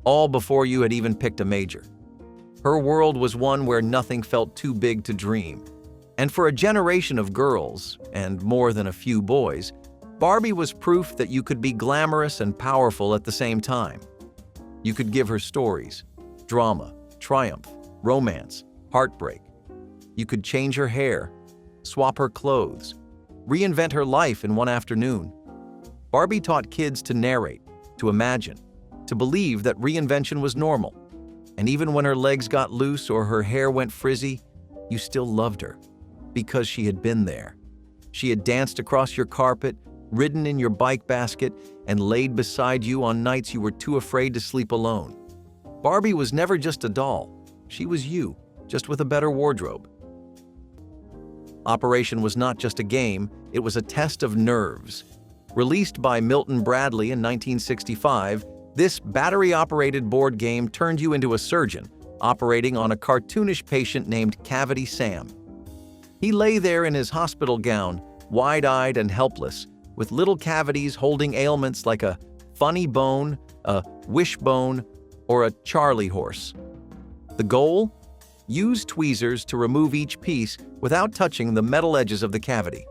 [SPEAKER 1] all before you had even picked a major. Her world was one where nothing felt too big to dream. And for a generation of girls, and more than a few boys, Barbie was proof that you could be glamorous and powerful at the same time. You could give her stories, drama, triumph, romance, heartbreak. You could change her hair, swap her clothes, reinvent her life in one afternoon. Barbie taught kids to narrate, to imagine, to believe that reinvention was normal. And even when her legs got loose or her hair went frizzy, you still loved her, because she had been there. She had danced across your carpet, ridden in your bike basket, and laid beside you on nights you were too afraid to sleep alone. Barbie was never just a doll. She was you, just with a better wardrobe. Operation was not just a game, it was a test of nerves. Released by Milton Bradley in 1965, this battery-operated board game turned you into a surgeon, operating on a cartoonish patient named Cavity Sam. He lay there in his hospital gown, wide-eyed and helpless, with little cavities holding ailments like a funny bone, a wishbone, or a Charlie horse. The goal? Use tweezers to remove each piece without touching the metal edges of the cavity.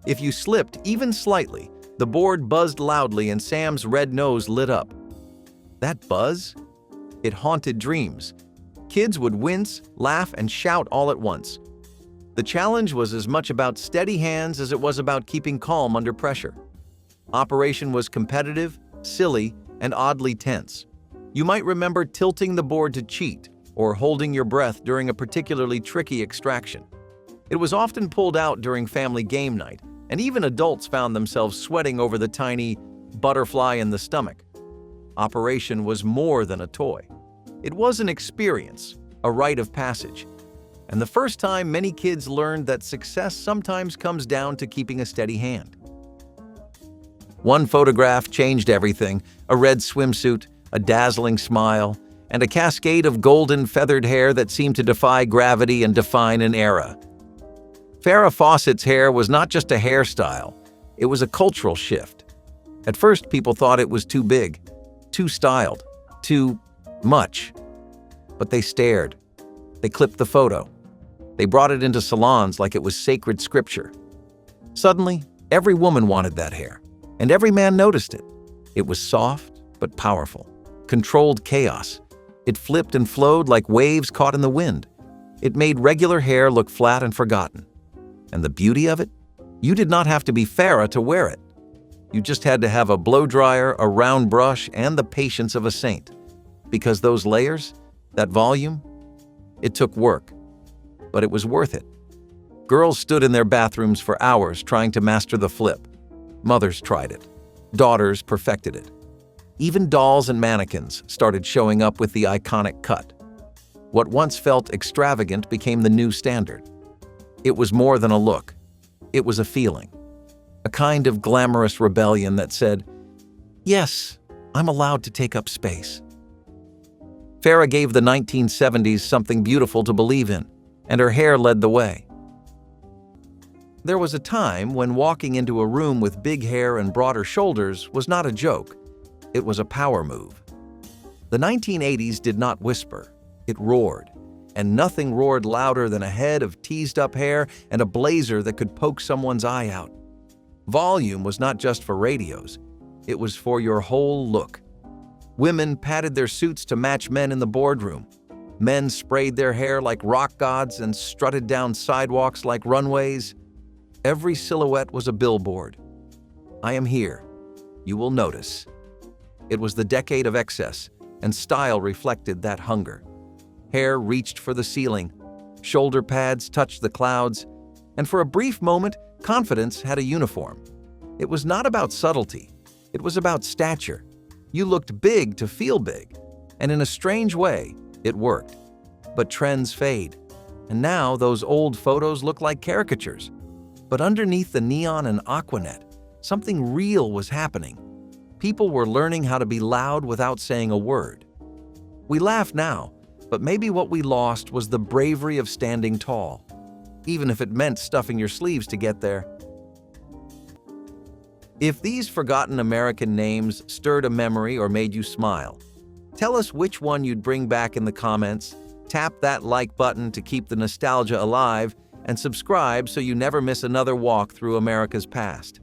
[SPEAKER 1] If you slipped even slightly, the board buzzed loudly and Sam's red nose lit up. That buzz? It haunted dreams. Kids would wince, laugh, and shout all at once. The challenge was as much about steady hands as it was about keeping calm under pressure. Operation was competitive, silly, and oddly tense. You might remember tilting the board to cheat or holding your breath during a particularly tricky extraction. It was often pulled out during family game night, and even adults found themselves sweating over the tiny butterfly in the stomach. Operation was more than a toy. It was an experience, a rite of passage. And the first time many kids learned that success sometimes comes down to keeping a steady hand. One photograph changed everything: a red swimsuit, a dazzling smile, and a cascade of golden feathered hair that seemed to defy gravity and define an era. Farrah Fawcett's hair was not just a hairstyle, it was a cultural shift. At first, people thought it was too big, too styled, too much. But they stared. They clipped the photo. They brought it into salons like it was sacred scripture. Suddenly, every woman wanted that hair, and every man noticed it. It was soft but powerful, controlled chaos. It flipped and flowed like waves caught in the wind. It made regular hair look flat and forgotten. And the beauty of it? You did not have to be Farrah to wear it. You just had to have a blow dryer, a round brush, and the patience of a saint. Because those layers, that volume, it took work. But it was worth it. Girls stood in their bathrooms for hours trying to master the flip. Mothers tried it. Daughters perfected it. Even dolls and mannequins started showing up with the iconic cut. What once felt extravagant became the new standard. It was more than a look. It was a feeling. A kind of glamorous rebellion that said, "Yes, I'm allowed to take up space." Farrah gave the 1970s something beautiful to believe in, and her hair led the way. There was a time when walking into a room with big hair and broader shoulders was not a joke. It was a power move. The 1980s did not whisper. It roared. And nothing roared louder than a head of teased-up hair and a blazer that could poke someone's eye out. Volume was not just for radios. It was for your whole look. Women padded their suits to match men in the boardroom. Men sprayed their hair like rock gods and strutted down sidewalks like runways. Every silhouette was a billboard. I am here. You will notice. It was the decade of excess, and style reflected that hunger. Hair reached for the ceiling, shoulder pads touched the clouds, and for a brief moment, confidence had a uniform. It was not about subtlety. It was about stature. You looked big to feel big, and in a strange way, it worked. But trends fade, and now those old photos look like caricatures. But underneath the neon and aquanet, something real was happening. People were learning how to be loud without saying a word. We laugh now, but maybe what we lost was the bravery of standing tall, even if it meant stuffing your sleeves to get there. If these forgotten American names stirred a memory or made you smile, tell us which one you'd bring back in the comments, tap that like button to keep the nostalgia alive, and subscribe so you never miss another walk through America's past.